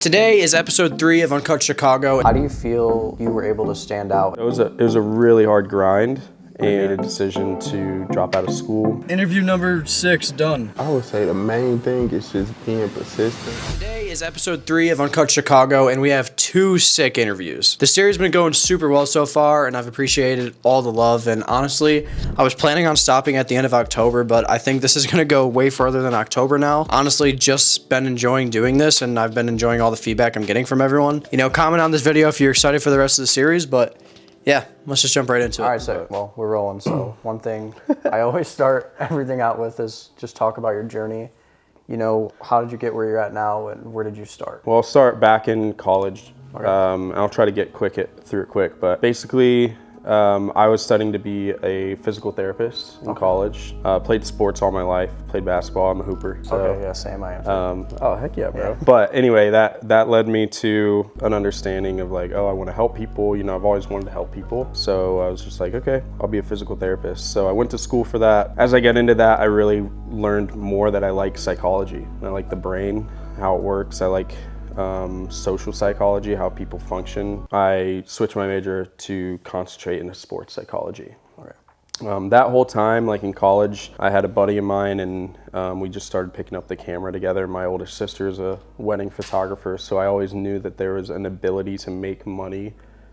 Today is episode 3 of Uncut Chicago. How do you feel you were able to stand out? It was a really hard grind and a decision to drop out of school. Interview number 6 done. I would say the main thing is just being persistent. Today is episode 3 of Uncut Chicago, and we have 2 sick interviews. The series has been going super well so far, and I've appreciated all the love. And honestly, I was planning on stopping at the end of October, but I think this is going to go way further than October now. Honestly, just been enjoying doing this, and I've been enjoying all the feedback I'm getting from everyone. You know, comment on this video if you're excited for the rest of the series, but yeah, let's just jump right into it. All right, so well, we're rolling. So one thing I always start everything out with is just talk about your journey. You know, how did you get where you're at now, and where did you start? Well, I'll start back in college. Okay. I'll try to get through it quick, but basically, I was studying to be a physical therapist in college. Played sports all my life. Played basketball. I'm a hooper. So, okay, yeah, same. I am. Oh heck yeah, bro. Yeah. But anyway, that led me to an understanding of like, oh, I want to help people. You know, I've always wanted to help people. So I was just like, okay, I'll be a physical therapist. So I went to school for that. As I get into that, I really learned more that I like psychology. I like the brain, how it works. I like social psychology, how people function. I switched my major to concentrate into sports psychology. Okay. That whole time, like in college, I had a buddy of mine, and we just started picking up the camera together. My older sister is a wedding photographer, so I always knew that there was an ability to make money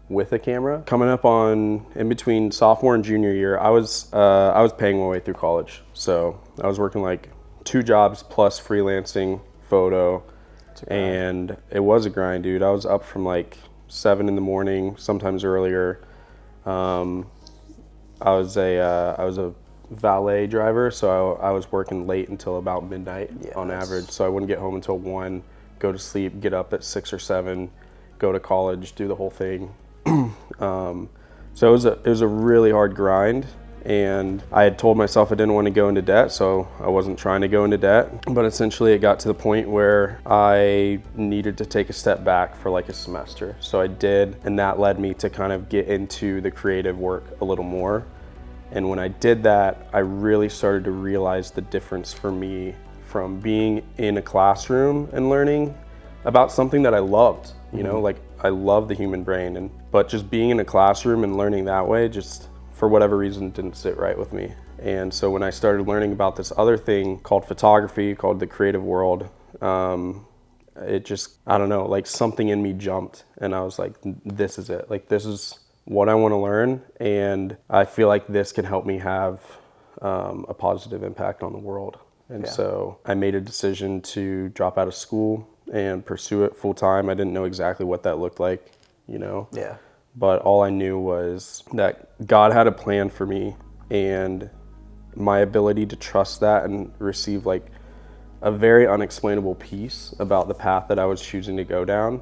with a camera. Coming up on in between sophomore and junior year, I was paying my way through college. So I was working like 2 jobs plus freelancing photo. And it was a grind, dude. I was up from like 7 in the morning, sometimes earlier. I was a valet driver, so I was working late until about midnight on average. So I wouldn't get home until 1, go to sleep, get up at 6 or 7, go to college, do the whole thing. So it was a really hard grind. And I had told myself I didn't want to go into debt, so I wasn't trying to go into debt. But essentially it got to the point where I needed to take a step back for like a semester. So I did, and that led me to kind of get into the creative work a little more. And when I did that, I really started to realize the difference for me from being in a classroom and learning about something that I loved, you know, like I love the human brain, but just being in a classroom and learning that way just, for whatever reason, didn't sit right with me. And so when I started learning about this other thing called photography, called the creative world, it just, I don't know, like something in me jumped, and I was like, this is it. Like, this is what I want to learn, and I feel like this can help me have a positive impact on the world. And so I made a decision to drop out of school and pursue it full time. I didn't know exactly what that looked like, you know? Yeah. But all I knew was that God had a plan for me, and my ability to trust that and receive like a very unexplainable peace about the path that I was choosing to go down.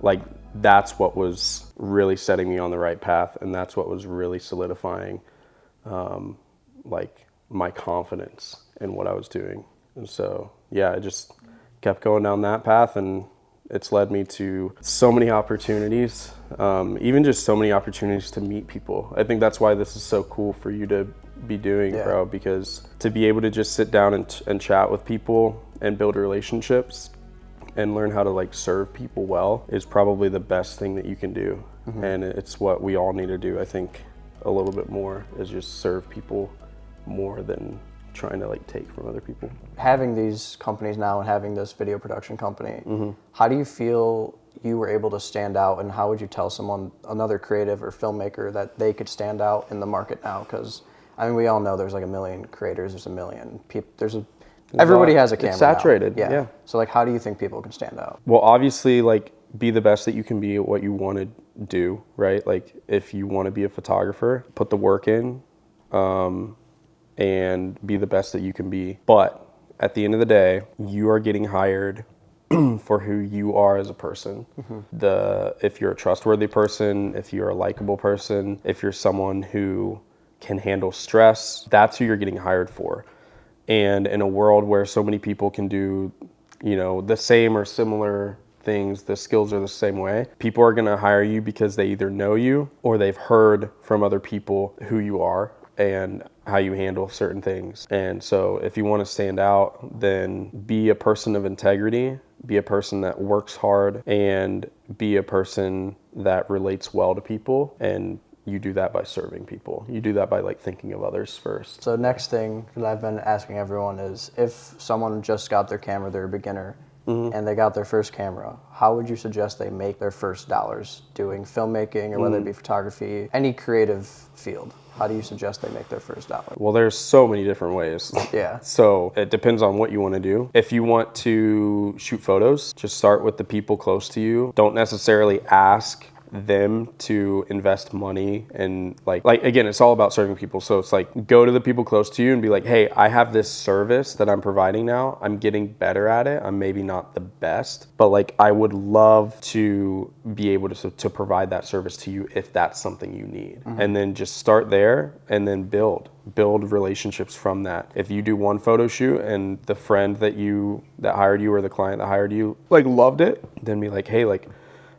Like that's what was really setting me on the right path, and that's what was really solidifying like my confidence in what I was doing. And so, yeah, I just kept going down that path, and it's led me to so many opportunities, even just so many opportunities to meet people. I think that's why this is so cool for you to be doing, bro, because to be able to just sit down and chat with people and build relationships and learn how to like serve people well is probably the best thing that you can do. And it's what we all need to do, I think, a little bit more, is just serve people more than trying to like take from other people. Having these companies now and having this video production company, how do you feel you were able to stand out, and how would you tell someone, another creative or filmmaker, that they could stand out in the market now? Because I mean, we all know there's like a million creators, there's a million people, everybody has a camera. It's saturated. Now. Yeah. So like, how do you think people can stand out? Well, obviously, like, be the best that you can be at what you want to do, right? Like, if you want to be a photographer, put the work in, and be the best that you can be. But at the end of the day, you are getting hired for who you are as a person. If you're a trustworthy person, if you're a likable person, if you're someone who can handle stress, that's who you're getting hired for. And in a world where so many people can do, you know, the same or similar things, the skills are the same way, people are gonna hire you because they either know you or they've heard from other people who you are. And how you handle certain things. And so if you want to stand out, then be a person of integrity, be a person that works hard, and be a person that relates well to people. And you do that by serving people. You do that by like thinking of others first. So next thing that I've been asking everyone is, if someone just got their camera, they're a beginner, and they got their first camera, how would you suggest they make their first dollars doing filmmaking, or whether it be photography, any creative field? How do you suggest they make their first dollar? Well, there's so many different ways. Yeah. So it depends on what you want to do. If you want to shoot photos, just start with the people close to you. Don't necessarily ask them to invest money, and like again, it's all about serving people. So it's like, go to the people close to you and be like, hey, I have this service that I'm providing now. I'm getting better at it. I'm maybe not the best, but like I would love to be able to provide that service to you if that's something you need. And then just start there and then build relationships from that. If you do one photo shoot and the friend that hired you, or the client that hired you, like loved it, then be like, hey, like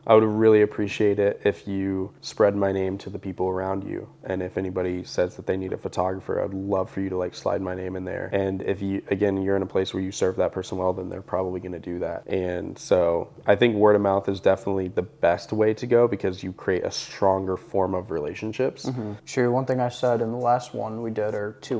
I would really appreciate it if you spread my name to the people around you. And if anybody says that they need a photographer, I'd love for you to like slide my name in there. And if you're in a place where you serve that person well, then they're probably going to do that. And so I think word of mouth is definitely the best way to go, because you create a stronger form of relationships. Sure. One thing I said in the last one we did, or two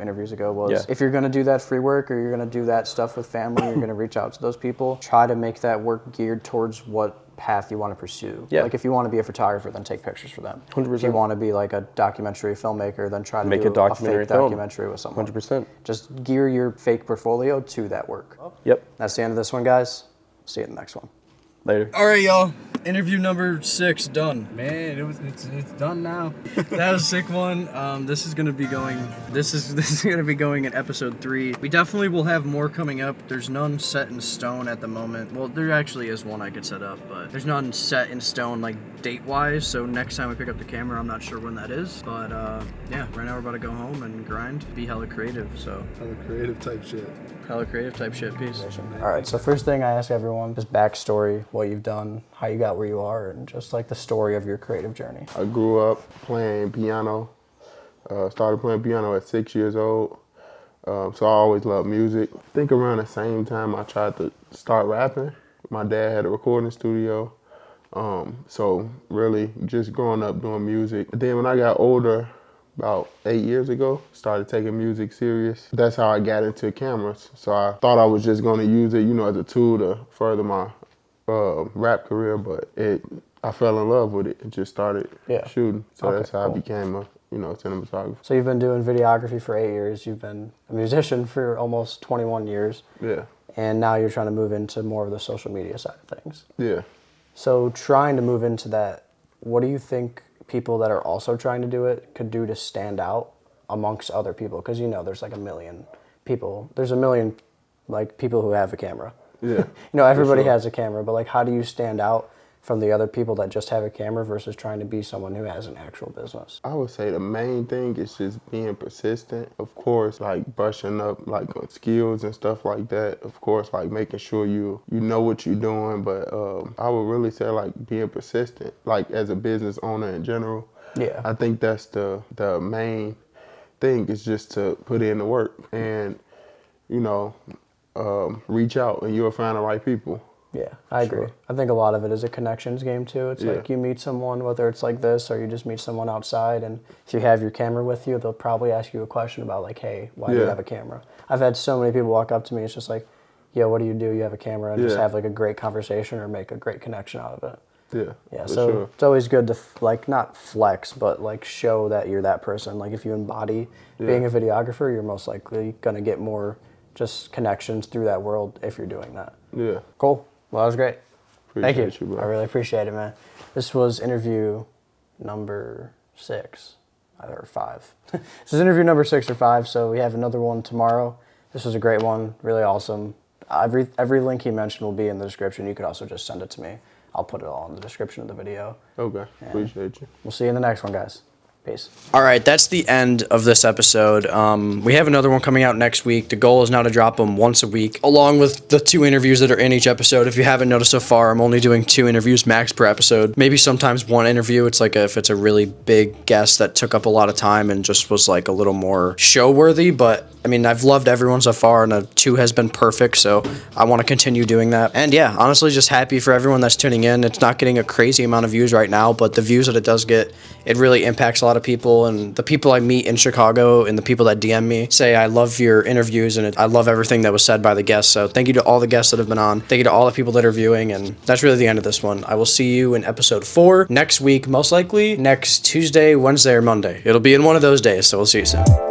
interviews ago, was if you're going to do that free work, or you're going to do that stuff with family, you're going to reach out to those people, try to make that work geared towards what path you want to pursue. Yeah. Like if you want to be a photographer, then take pictures for them. 100%. If you want to be like a documentary filmmaker, then try to Make do a documentary fake film. documentary with someone. 100%. Just gear your fake portfolio to that work. Yep. That's the end of this one, guys. See you in the next one. Later. All right, y'all. Interview number 6 done. Man, it's done now. That was a sick one. This is gonna be going. This is gonna be going in episode 3. We definitely will have more coming up. There's none set in stone at the moment. Well, there actually is one I could set up, but there's none set in stone like date wise. So next time we pick up the camera, I'm not sure when that is. But yeah, right now we're about to go home and grind, be hella creative. So Hella creative type shit. hella creative type shit. Peace. All right, so first thing I ask everyone is backstory, what you've done, how you got where you are, and just like the story of your creative journey. I grew up playing piano. Started playing piano at 6 years old. So I always loved music. I think around the same time I tried to start rapping. My dad had a recording studio. So really just growing up doing music. Then when I got older, about 8 years ago, started taking music serious. That's how I got into cameras. So I thought I was just gonna use it, as a tool to further my rap career, but I fell in love with it and just started shooting. So that's how I became a cinematographer. So you've been doing videography for 8 years. You've been a musician for almost 21 years. Yeah. And now you're trying to move into more of the social media side of things. Yeah. So trying to move into that, what do you think people that are also trying to do it could do to stand out amongst other people? Because there's like a million people. There's a million like people who have a camera. Yeah. Everybody has a camera, but like how do you stand out from the other people that just have a camera versus trying to be someone who has an actual business? I would say the main thing is just being persistent. Of course, like brushing up like on skills and stuff like that. Of course, like making sure you know what you're doing. But I would really say like being persistent, like as a business owner in general. Yeah. I think that's the main thing, is just to put in the work and, reach out and you'll find the right people. Yeah, I agree. I think a lot of it is a connections game too. It's like you meet someone, whether it's like this or you just meet someone outside, and if you have your camera with you, they'll probably ask you a question about like, hey, why do you have a camera? I've had so many people walk up to me, it's just like, yeah, what do? You have a camera, and just have like a great conversation or make a great connection out of it. Yeah, so it's always good to like not flex, but like show that you're that person. Like if you embody being a videographer, you're most likely gonna get more just connections through that world if you're doing that. Yeah. Cool. Well, that was great. Thank you. Bro. I really appreciate it, man. This was interview number 6, or 5. This is interview number 6 or 5, so we have another one tomorrow. This was a great one, really awesome. Every link he mentioned will be in the description. You could also just send it to me. I'll put it all in the description of the video. Okay, appreciate you. We'll see you in the next one, guys. Peace. Peace. All right, that's the end of this episode. We have another one coming out next week. The goal is now to drop them once a week, along with the 2 interviews that are in each episode. If you haven't noticed so far, I'm only doing 2 interviews max per episode. Maybe sometimes 1 interview. It's like if it's a really big guest that took up a lot of time and just was like a little more show worthy. But I mean, I've loved everyone so far, and 2 has been perfect. So I want to continue doing that. And yeah, honestly, just happy for everyone that's tuning in. It's not getting a crazy amount of views right now, but the views that it does get, it really impacts a lot of people. And the people I meet in Chicago and the people that DM me say, I love your interviews and I love everything that was said by the guests. So thank you to all the guests that have been on. Thank you to all the people that are viewing. And that's really the end of this one. I will see you in episode 4 next week, most likely next Tuesday, Wednesday, or Monday. It'll be in one of those days. So we'll see you soon.